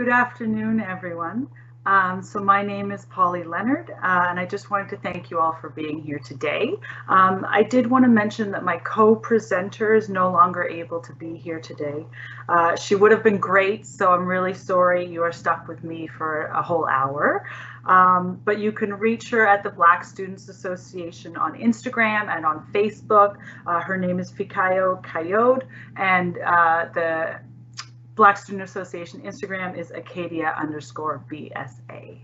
Good afternoon, everyone. So my name is Polly Leonard, and I just wanted to thank you all for being here today. I did want to mention that my co-presenter is no longer able to be here today. She would have been great, so I'm really sorry you are stuck with me for a whole hour. But you can reach her at the Black Students Association on Instagram and on Facebook. Her name is Fikayo Kayode, and the Black Student Association Instagram is Acadia_BSA.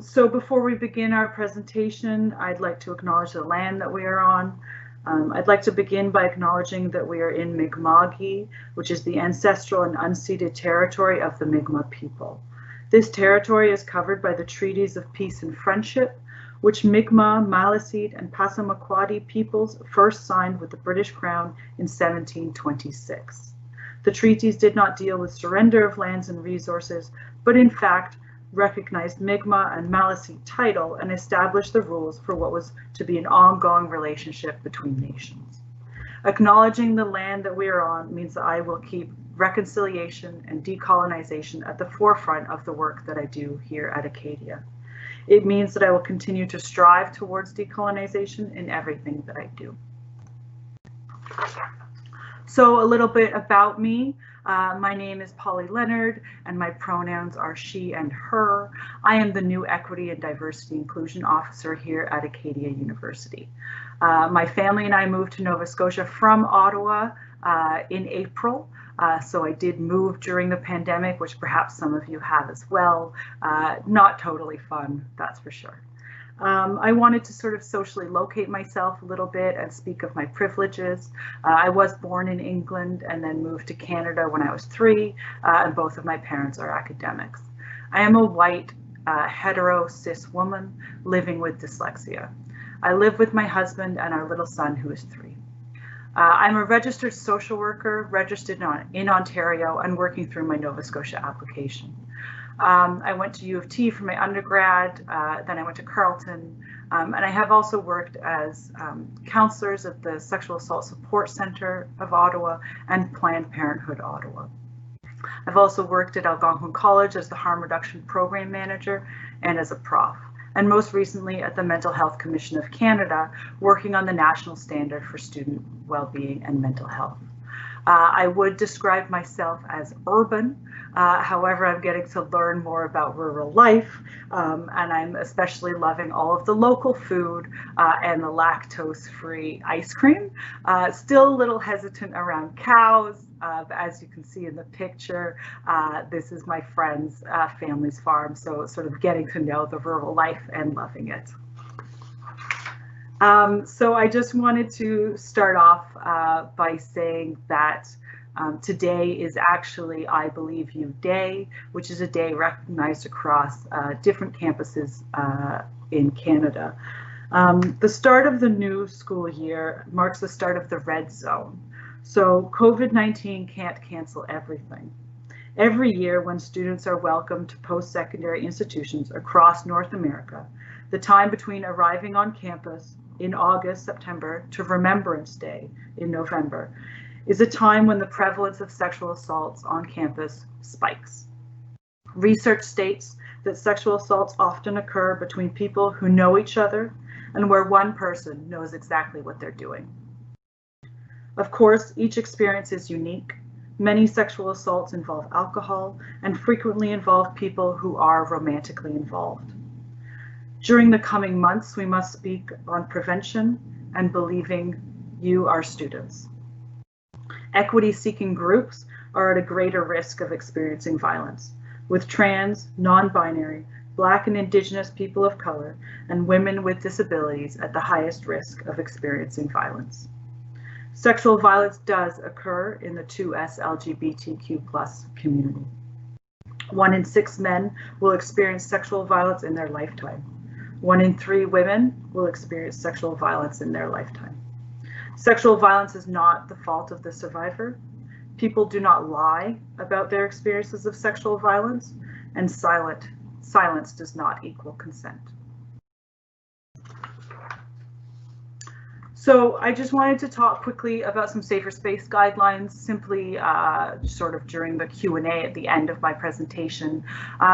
So before we begin our presentation, I'd like to acknowledge the land that we are on. I'd like to begin by acknowledging that we are in Mi'kma'ki, which is the ancestral and unceded territory of the Mi'kmaq people. This territory is covered by the treaties of peace and friendship, which Mi'kmaq, Maliseet, and Passamaquoddy peoples first signed with the British Crown in 1726. The treaties did not deal with surrender of lands and resources, but in fact recognized Mi'kmaq and Maliseet title and established the rules for what was to be an ongoing relationship between nations. Acknowledging the land that we are on means that I will keep reconciliation and decolonization at the forefront of the work that I do here at Acadia. It means that I will continue to strive towards decolonization in everything that I do. So a little bit about me. My name is Polly Leonard and my pronouns are she and her. I am the new Equity and Diversity Inclusion Officer here at Acadia University. My family and I moved to Nova Scotia from Ottawa in April. So I did move during the pandemic, which perhaps some of you have as well. Not totally fun, that's for sure. I wanted to sort of socially locate myself a little bit and speak of my privileges. I was born in England and then moved to Canada when I was 3, and both of my parents are academics. I am a white, hetero, cis woman living with dyslexia. I live with my husband and our little son who is 3. I'm a registered social worker, registered in Ontario and working through my Nova Scotia application. I went to U of T for my undergrad, then I went to Carleton, and I have also worked as counselors at the Sexual Assault Support Centre of Ottawa and Planned Parenthood Ottawa. I've also worked at Algonquin College as the Harm Reduction Program Manager and as a prof, and most recently at the Mental Health Commission of Canada, working on the national standard for student well-being and mental health. I would describe myself as urban. However, I'm getting to learn more about rural life, and I'm especially loving all of the local food and the lactose-free ice cream. Still a little hesitant around cows. As you can see in the picture, this is my friend's family's farm, so sort of getting to know the rural life and loving it. So I just wanted to start off by saying that today is actually I Believe You Day, which is a day recognized across different campuses in Canada. The start of the new school year marks the start of the red zone. So COVID-19 can't cancel everything. Every year when students are welcomed to post-secondary institutions across North America, the time between arriving on campus in August, September to Remembrance Day in November is a time when the prevalence of sexual assaults on campus spikes. Research states that sexual assaults often occur between people who know each other and where one person knows exactly what they're doing. Of course, each experience is unique. Many sexual assaults involve alcohol and frequently involve people who are romantically involved. During the coming months, we must speak on prevention and believing you, our students. Equity-seeking groups are at a greater risk of experiencing violence, with trans, non-binary, Black and Indigenous people of color, and women with disabilities at the highest risk of experiencing violence. Sexual violence does occur in the 2S LGBTQ+ community. 1 in 6 men will experience sexual violence in their lifetime. 1 in 3 women will experience sexual violence in their lifetime. Sexual violence is not the fault of the survivor. People do not lie about their experiences of sexual violence, and silence does not equal consent. So I just wanted to talk quickly about some safer space guidelines, simply sort of during the Q&A at the end of my presentation,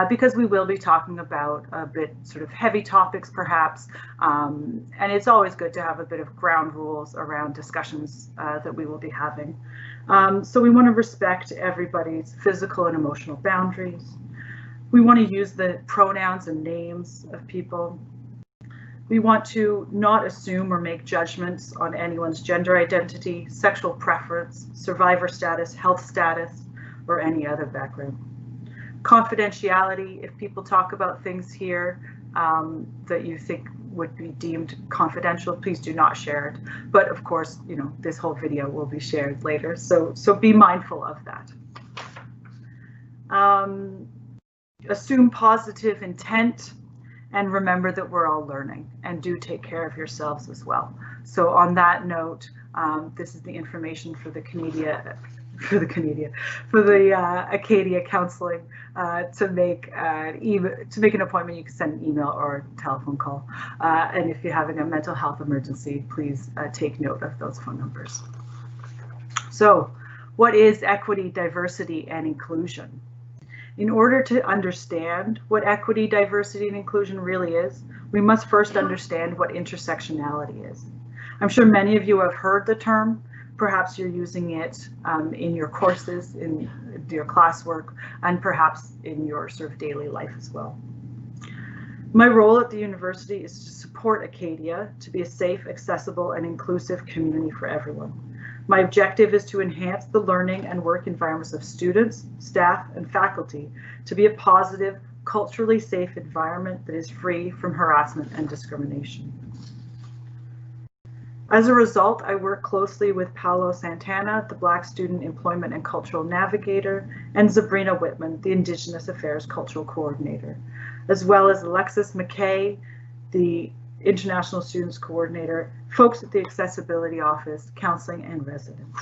because we will be talking about a bit sort of heavy topics perhaps, and it's always good to have a bit of ground rules around discussions that we will be having. So we want to respect everybody's physical and emotional boundaries. We want to use the pronouns and names of people. We want to not assume or make judgments on anyone's gender identity, sexual preference, survivor status, health status, or any other background. Confidentiality, if people talk about things here that you think would be deemed confidential, please do not share it. But of course, you know, this whole video will be shared later, so be mindful of that. Assume positive intent. And remember that we're all learning, and do take care of yourselves as well. So on that note, this is the information for the Acadia counseling. To make an appointment, you can send an email or a telephone call. And if you're having a mental health emergency, please take note of those phone numbers. So, what is equity, diversity, and inclusion? In order to understand what equity, diversity, and inclusion really is, we must first understand what intersectionality is. I'm sure many of you have heard the term. Perhaps you're using it in your courses, in your classwork, and perhaps in your sort of daily life as well. My role at the university is to support Acadia to be a safe, accessible, and inclusive community for everyone. My objective is to enhance the learning and work environments of students, staff, and faculty to be a positive, culturally safe environment that is free from harassment and discrimination. As a result, I work closely with Paolo Santana, the Black Student Employment and Cultural Navigator, and Sabrina Whitman, the Indigenous Affairs Cultural Coordinator, as well as Alexis McKay, the International Students Coordinator, folks at the Accessibility Office, counseling, and residents.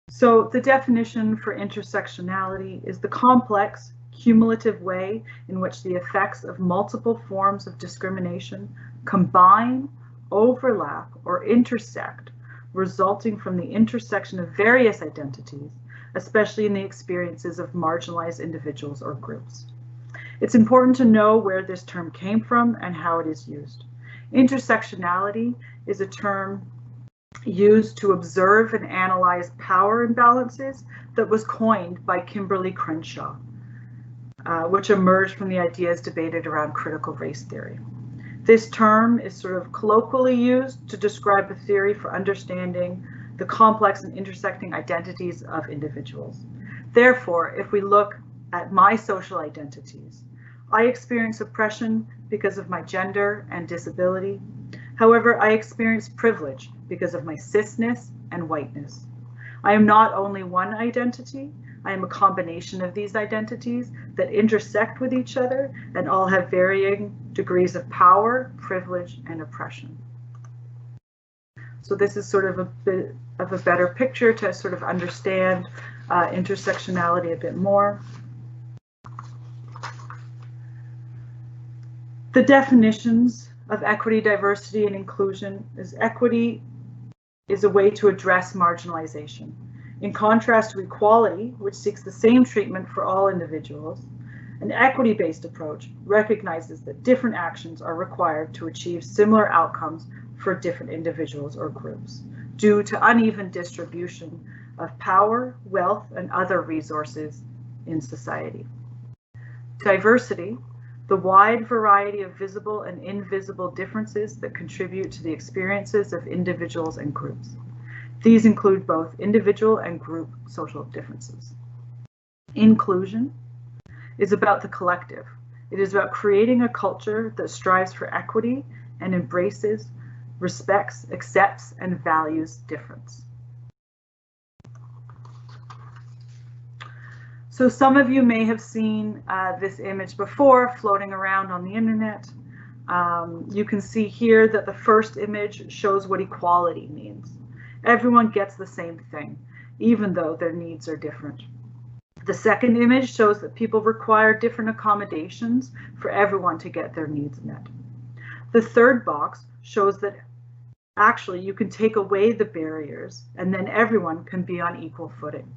So the definition for intersectionality is the complex, cumulative way in which the effects of multiple forms of discrimination combine, overlap, or intersect, resulting from the intersection of various identities, especially in the experiences of marginalized individuals or groups. It's important to know where this term came from and how it is used. Intersectionality is a term used to observe and analyze power imbalances that was coined by Kimberly Crenshaw, which emerged from the ideas debated around critical race theory. This term is sort of colloquially used to describe a theory for understanding the complex and intersecting identities of individuals. Therefore, if we look at my social identities, I experience oppression because of my gender and disability. However, I experience privilege because of my cisness and whiteness. I am not only one identity, I am a combination of these identities that intersect with each other and all have varying degrees of power, privilege, and oppression. So this is sort of a bit of a better picture to sort of understand intersectionality a bit more. The definitions of equity, diversity, and inclusion is equity is a way to address marginalization. In contrast to equality, which seeks the same treatment for all individuals, an equity-based approach recognizes that different actions are required to achieve similar outcomes for different individuals or groups due to uneven distribution of power, wealth, and other resources in society. Diversity, the wide variety of visible and invisible differences that contribute to the experiences of individuals and groups. These include both individual and group social differences. Inclusion is about the collective. It is about creating a culture that strives for equity and embraces, respects, accepts, and values difference. So some of you may have seen this image before floating around on the internet. You can see here that the first image shows what equality means. Everyone gets the same thing, even though their needs are different. The second image shows that people require different accommodations for everyone to get their needs met. The third box shows that actually you can take away the barriers and then everyone can be on equal footing.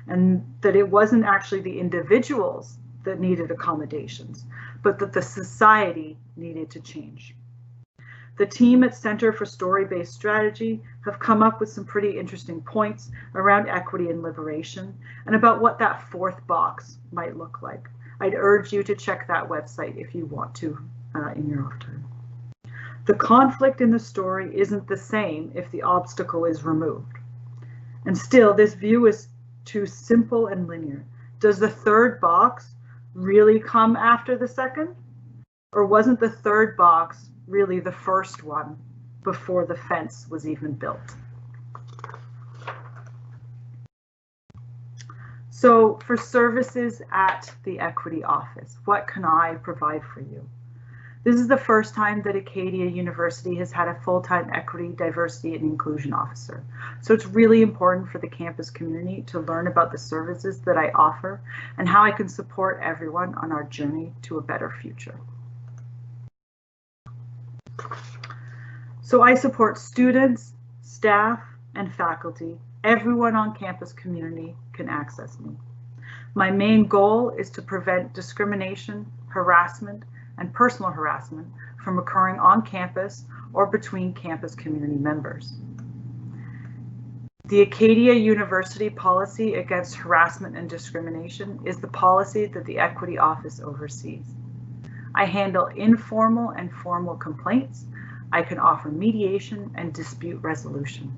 And that it wasn't actually the individuals that needed accommodations, but that the society needed to change. The team at Center for Story-Based Strategy have come up with some pretty interesting points around equity and liberation and about what that fourth box might look like. I'd urge you to check that website if you want to in your off time. The conflict in the story isn't the same if the obstacle is removed. And still, this view is too simple and linear. Does the third box really come after the second? Or wasn't the third box really the first one before the fence was even built? So for services at the Equity Office, what can I provide for you? This is the first time that Acadia University has had a full-time equity, diversity, and inclusion officer. So it's really important for the campus community to learn about the services that I offer and how I can support everyone on our journey to a better future. So I support students, staff, and faculty. Everyone on campus community can access me. My main goal is to prevent discrimination, harassment, and personal harassment from occurring on campus or between campus community members. The Acadia University policy against harassment and discrimination is the policy that the Equity Office oversees. I handle informal and formal complaints. I can offer mediation and dispute resolution.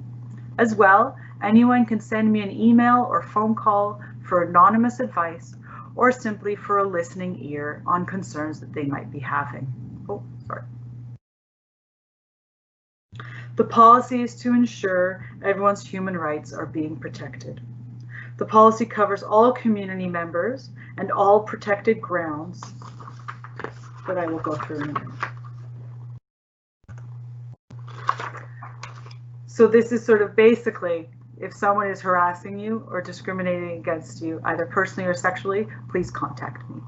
As well, anyone can send me an email or phone call for anonymous advice or simply for a listening ear on concerns that they might be having. Oh, sorry. The policy is to ensure everyone's human rights are being protected. The policy covers all community members and all protected grounds that I will go through in a minute. So this is sort of basically, if someone is harassing you or discriminating against you, either personally or sexually, please contact me.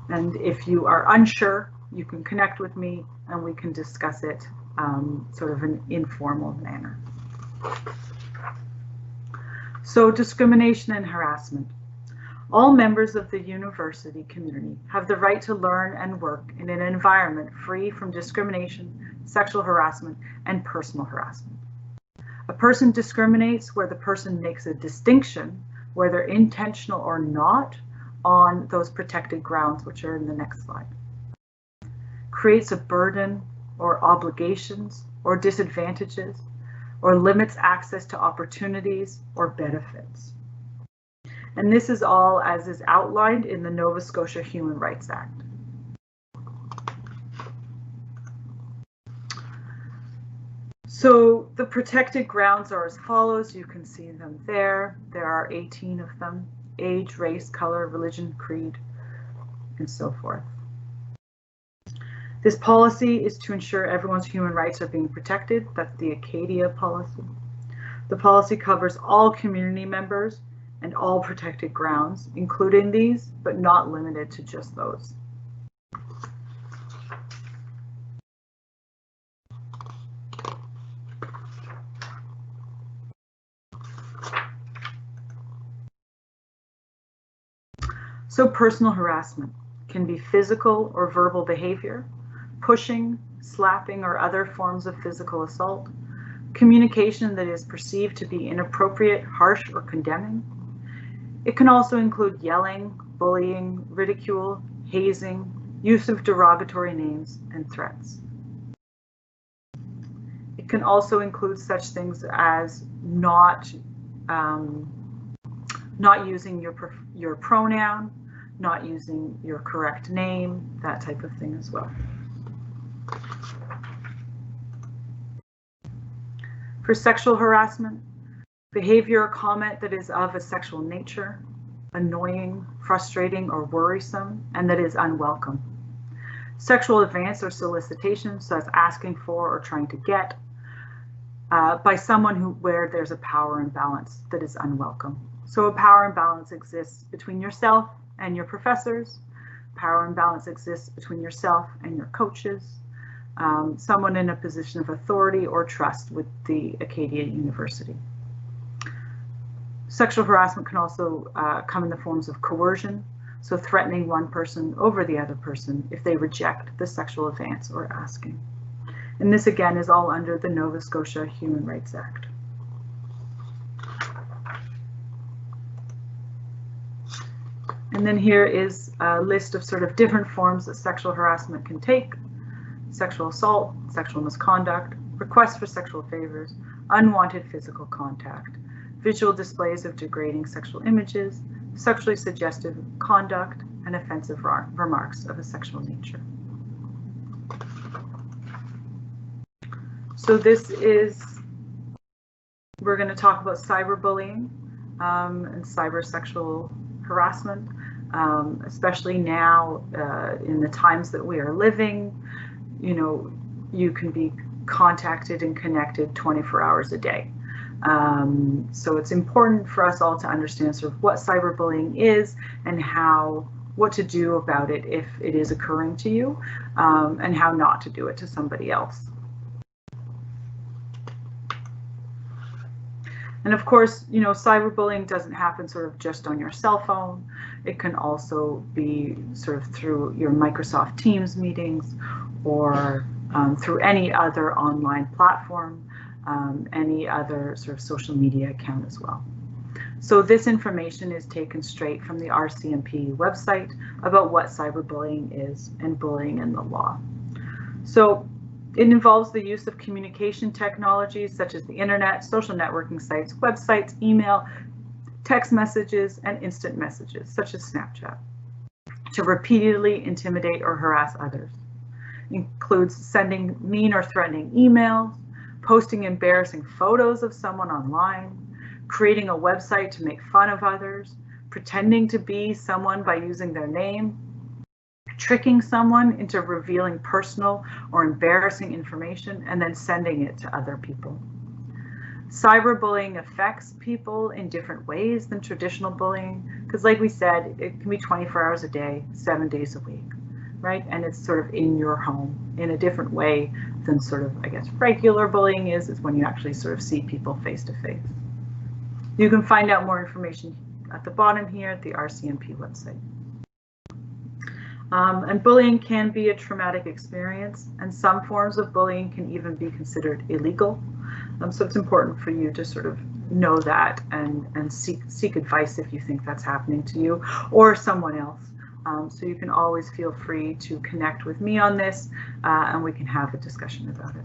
And if you are unsure, you can connect with me and we can discuss it sort of an informal manner. So discrimination and harassment. All members of the university community have the right to learn and work in an environment free from discrimination, sexual harassment, and personal harassment. A person discriminates where the person makes a distinction, whether intentional or not, on those protected grounds, which are in the next slide. Creates a burden or obligations or disadvantages, or limits access to opportunities or benefits. And this is all as is outlined in the Nova Scotia Human Rights Act. So the protected grounds are as follows. You can see them there. There are 18 of them: age, race, color, religion, creed, and so forth. This policy is to ensure everyone's human rights are being protected. That's the Acadia policy. The policy covers all community members and all protected grounds, including these, but not limited to just those. So personal harassment can be physical or verbal behavior, pushing, slapping, or other forms of physical assault, communication that is perceived to be inappropriate, harsh, or condemning. It can also include yelling, bullying, ridicule, hazing, use of derogatory names, and threats. It can also include such things as not using your pronoun, not using your correct name, that type of thing as well. For sexual harassment, behavior or comment that is of a sexual nature, annoying, frustrating, or worrisome, and that is unwelcome. Sexual advance or solicitation, so that's asking for or trying to get, by someone where there's a power imbalance that is unwelcome. So a power imbalance exists between yourself and your professors. Power imbalance exists between yourself and your coaches, someone in a position of authority or trust with the Acadia University. Sexual harassment can also come in the forms of coercion, so threatening one person over the other person if they reject the sexual advance or asking. And this again is all under the Nova Scotia Human Rights Act. And then here is a list of sort of different forms that sexual harassment can take: sexual assault, sexual misconduct, requests for sexual favors, unwanted physical contact, visual displays of degrading sexual images, sexually suggestive conduct, and offensive remarks of a sexual nature. So this is, we're going to talk about cyberbullying and cyber sexual harassment, especially now in the times that we are living. You know, you can be contacted and connected 24 hours a day. So it's important for us all to understand sort of what cyberbullying is and what to do about it if it is occurring to you, and how not to do it to somebody else. And of course, you know, cyberbullying doesn't happen sort of just on your cell phone. It can also be sort of through your Microsoft Teams meetings, or through any other online platform, any other sort of social media account as well. So this information is taken straight from the RCMP website about what cyberbullying is and bullying in the law. So it involves the use of communication technologies such as the internet, social networking sites, websites, email, text messages, and instant messages such as Snapchat to repeatedly intimidate or harass others. It includes sending mean or threatening emails, posting embarrassing photos of someone online, creating a website to make fun of others, pretending to be someone by using their name, tricking someone into revealing personal or embarrassing information and then sending it to other people. Cyberbullying affects people in different ways than traditional bullying, because like we said, it can be 24 hours a day, 7 days a week, right? And it's sort of in your home in a different way than sort of, I guess, regular bullying is when you actually sort of see people face to face. You can find out more information at the bottom here at the RCMP website. And bullying can be a traumatic experience, and some forms of bullying can even be considered illegal. So it's important for you to sort of know that and seek advice if you think that's happening to you or someone else. So you can always feel free to connect with me on this, and we can have a discussion about it.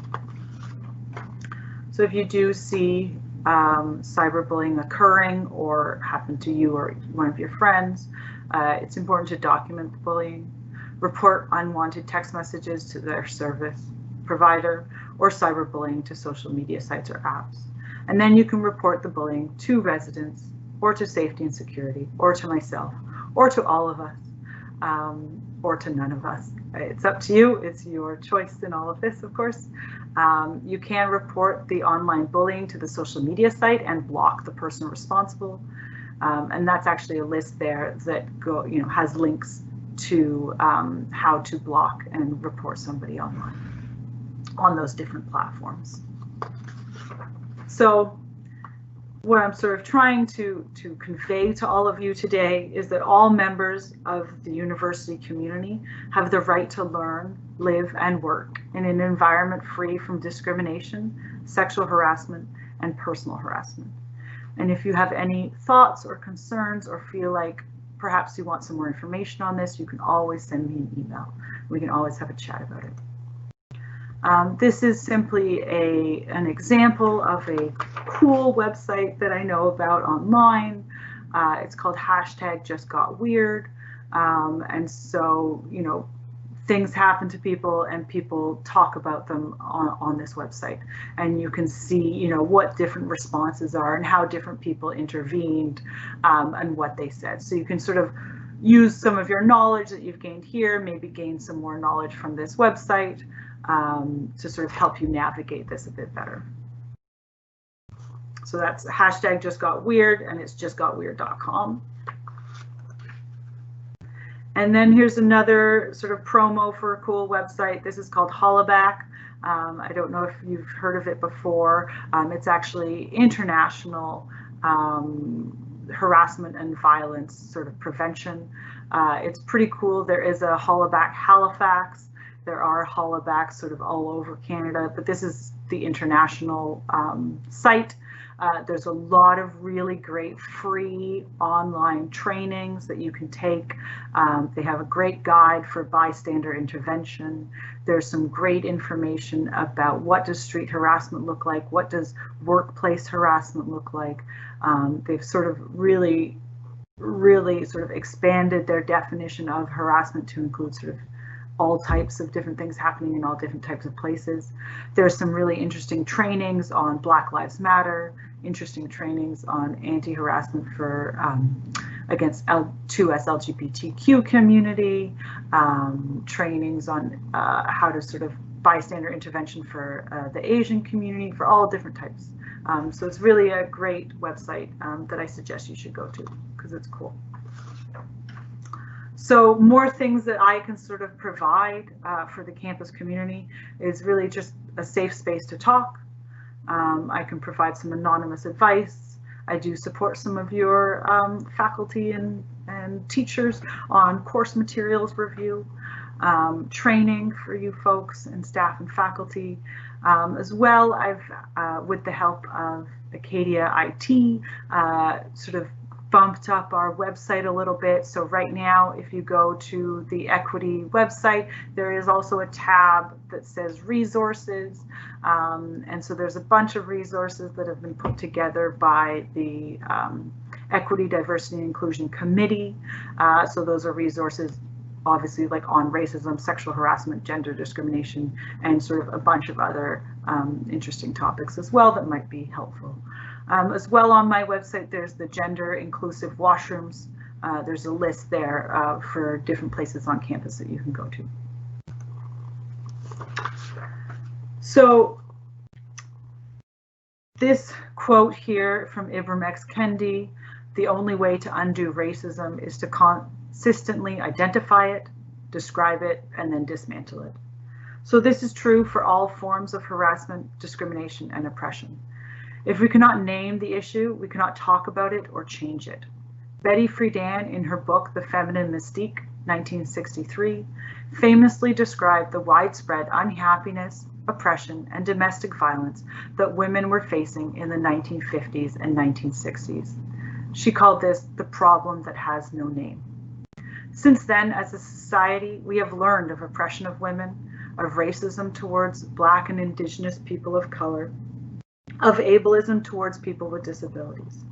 So if you do see cyberbullying occurring or happen to you or one of your friends, it's important to document the bullying, report unwanted text messages to their service provider, or cyberbullying to social media sites or apps. And then you can report the bullying to residents, or to safety and security, or to myself, or to all of us, or to none of us. It's up to you. It's your choice in all of this, of course. You can report the online bullying to the social media site and block the person responsible. And that's actually a list there that has links to how to block and report somebody online on those different platforms. So what I'm sort of trying to convey to all of you today is that all members of the university community have the right to learn, live, and work in an environment free from discrimination, sexual harassment, and personal harassment. And if you have any thoughts or concerns or feel like perhaps you want some more information on this, you can always send me an email. We can always have a chat about it. This is simply an example of a cool website that I know about online. It's called #JustGotWeird. And so, things happen to people and people talk about them on this website. And you can see, what different responses are and how different people intervened and what they said. So you can sort of use some of your knowledge that you've gained here, maybe gain some more knowledge from this website to sort of help you navigate this a bit better. So So that's hashtag just got weird, and it's justgotweird.com. And then here's another sort of promo for a cool website. This is called Hollaback. I don't know if you've heard of it before. It's actually international harassment and violence sort of prevention. It's pretty cool. There is a Hollaback Halifax. There are Hollabacks sort of all over Canada, but this is the international site. There's a lot of really great free online trainings that you can take. They have a great guide for bystander intervention. There's some great information about what does street harassment look like, what does workplace harassment look like. They've sort of really sort of expanded their definition of harassment to include sort of all types of different things happening in all different types of places. There's some really interesting trainings on Black Lives Matter, interesting trainings on anti-harassment for against L2S LGBTQ community, trainings on how to sort of bystander intervention for the Asian community, for all different types. So it's really a great website that I suggest you should go to because it's cool. So more things that I can sort of provide for the campus community is really just a safe space to talk. I can provide some anonymous advice. I do support some of your faculty and teachers on course materials review, training for you folks and staff and faculty. As well, I've, with the help of Acadia IT, sort of bumped up our website a little bit. So right now, if you go to the Equity website, there is also a tab that says resources. And so there's a bunch of resources that have been put together by the Equity, Diversity, and Inclusion Committee. So those are resources obviously like on racism, sexual harassment, gender discrimination, and sort of a bunch of other interesting topics as well that might be helpful. As well, on my website, there's the gender inclusive washrooms. There's a list there for different places on campus that you can go to. So this quote here from Ibram X. Kendi, the only way to undo racism is to consistently identify it, describe it, and then dismantle it. So this is true for all forms of harassment, discrimination, and oppression. If we cannot name the issue, we cannot talk about it or change it. Betty Friedan, in her book, The Feminine Mystique, 1963, famously described the widespread unhappiness, oppression, and domestic violence that women were facing in the 1950s and 1960s. She called this the problem that has no name. Since then, as a society, we have learned of oppression of women, of racism towards Black and Indigenous people of color, of ableism towards people with disabilities.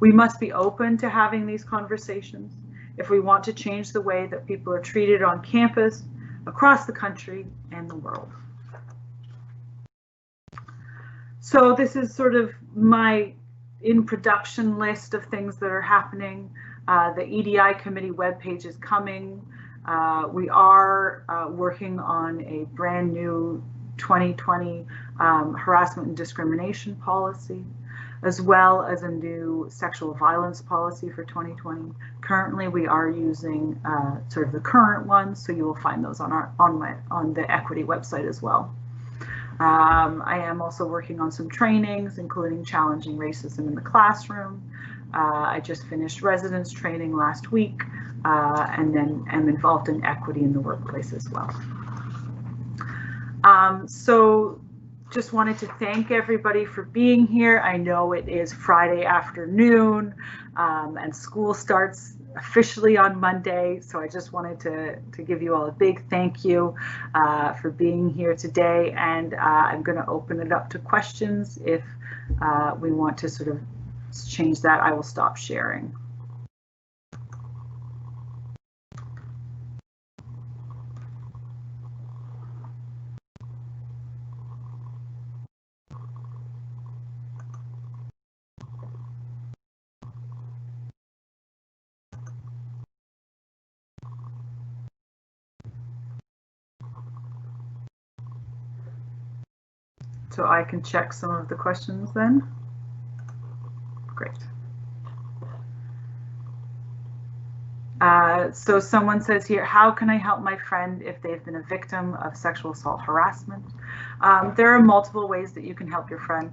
We must be open to having these conversations if we want to change the way that people are treated on campus, across the country, and the world. So this is sort of my in production list of things that are happening. The EDI committee webpage is coming. We are working on a brand new 2020 harassment and discrimination policy, as well as a new sexual violence policy for 2020. Currently, we are using sort of the current ones, so you will find those on the Equity website as well. I am also working on some trainings, including challenging racism in the classroom. I just finished residence training last week, and then am involved in equity in the workplace as well. So just wanted to thank everybody for being here. I know it is Friday afternoon and school starts officially on Monday. So I just wanted to give you all a big thank you for being here today. And I'm going to open it up to questions. If we want to sort of change that, I will stop sharing. So I can check some of the questions then. Great. So someone says here, how can I help my friend if they've been a victim of sexual assault harassment? There are multiple ways that you can help your friend.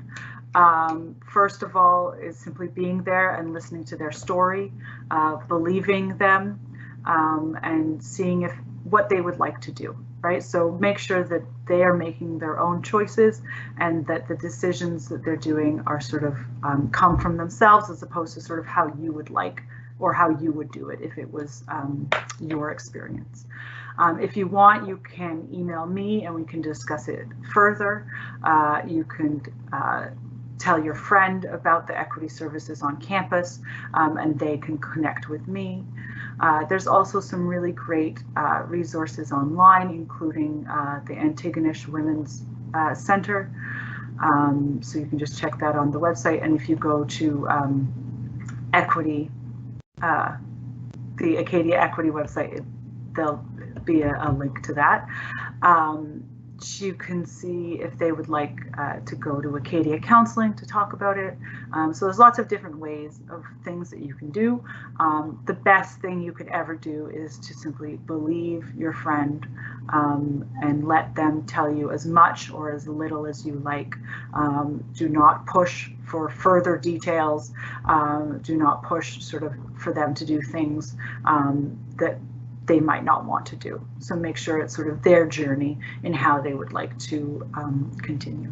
First of all is simply being there and listening to their story, believing them, and seeing what they would like to do, right? So make sure that they are making their own choices and that the decisions that they're doing are sort of come from themselves as opposed to sort of how you would like or how you would do it if it was your experience. If you want, you can email me and we can discuss it further. You can tell your friend about the equity services on campus and they can connect with me. There's also some really great resources online, including the Antigonish Women's Center. So you can just check that on the website. And if you go to equity, the Acadia Equity website, there'll be a link to that. You can see if they would like to go to Acadia Counseling to talk about it. So there's lots of different ways of things that you can do. The best thing you could ever do is to simply believe your friend and let them tell you as much or as little as you like. Do not push for further details. Do not push sort of for them to do things that they might not want to do. So make sure it's sort of their journey in how they would like to continue.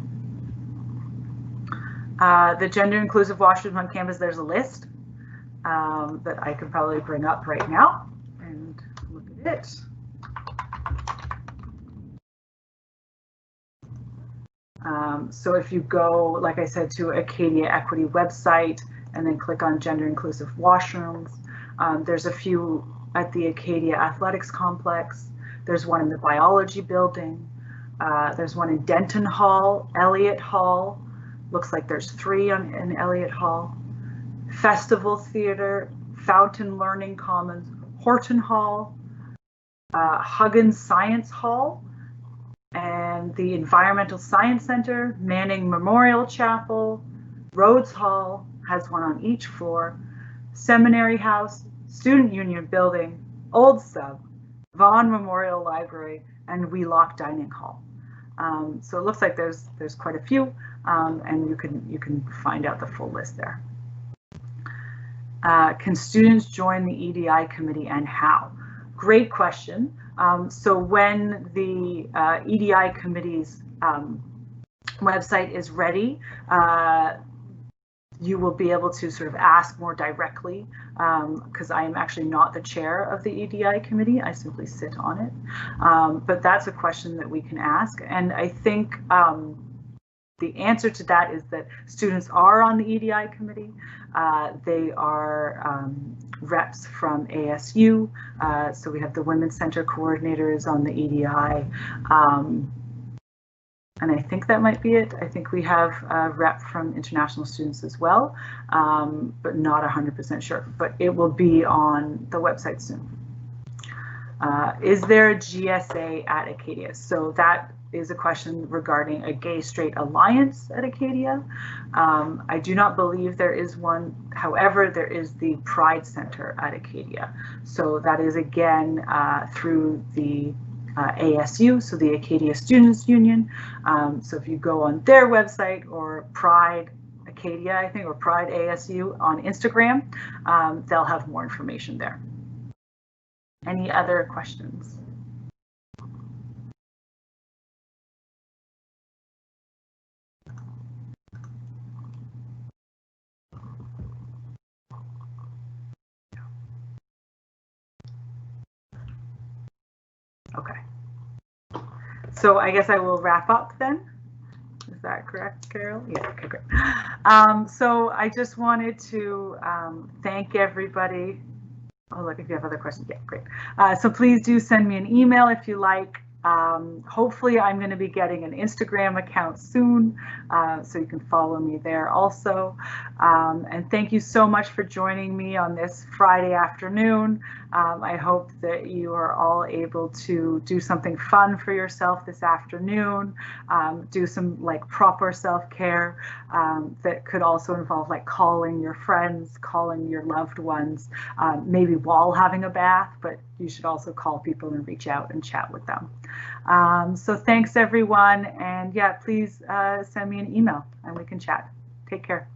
The gender inclusive washrooms on campus, there's a list that I could probably bring up right now and look at it. So if you go, like I said, to Acadia Equity website and then click on gender inclusive washrooms, there's a few at the Acadia Athletics Complex. There's one in the biology building. There's one in Denton Hall, Elliott Hall. Looks like there's 3 in Elliott Hall. Festival Theater, Fountain Learning Commons, Horton Hall, Huggins Science Hall, and the Environmental Science Center, Manning Memorial Chapel, Rhodes Hall has one on each floor, Seminary House, Student Union Building, Old Sub, Vaughan Memorial Library, and Wheelock Dining Hall. So it looks like there's quite a few, and you can find out the full list there. Can students join the EDI committee and how? Great question. So when the EDI committee's website is ready, you will be able to sort of ask more directly, because I am actually not the chair of the EDI committee. I simply sit on it. But that's a question that we can ask. And I think the answer to that is that students are on the EDI committee. They are reps from ASU. So we have the Women's Center coordinators on the EDI. And I think that might be it. I think we have a rep from international students as well, but not 100% sure. But it will be on the website soon. Is there a GSA at Acadia? So that is a question regarding a gay-straight alliance at Acadia. I do not believe there is one. However, there is the Pride Center at Acadia. So that is again through the ASU, so the Acadia Students Union. So if you go on their website or Pride Acadia, I think, or Pride ASU on Instagram, they'll have more information there. Any other questions? Okay. So I guess I will wrap up then. Is that correct, Carol? Yeah, okay, great. So I just wanted to thank everybody. Oh, look, if you have other questions, yeah, great. So please do send me an email if you like. Hopefully I'm going to be getting an Instagram account soon, so you can follow me there also. And thank you so much for joining me on this Friday afternoon. I hope that you are all able to do something fun for yourself this afternoon, do some like proper self-care that could also involve like calling your friends, calling your loved ones, maybe while having a bath, but you should also call people and reach out and chat with them. So thanks everyone, and yeah, please send me an email and we can chat. Take care.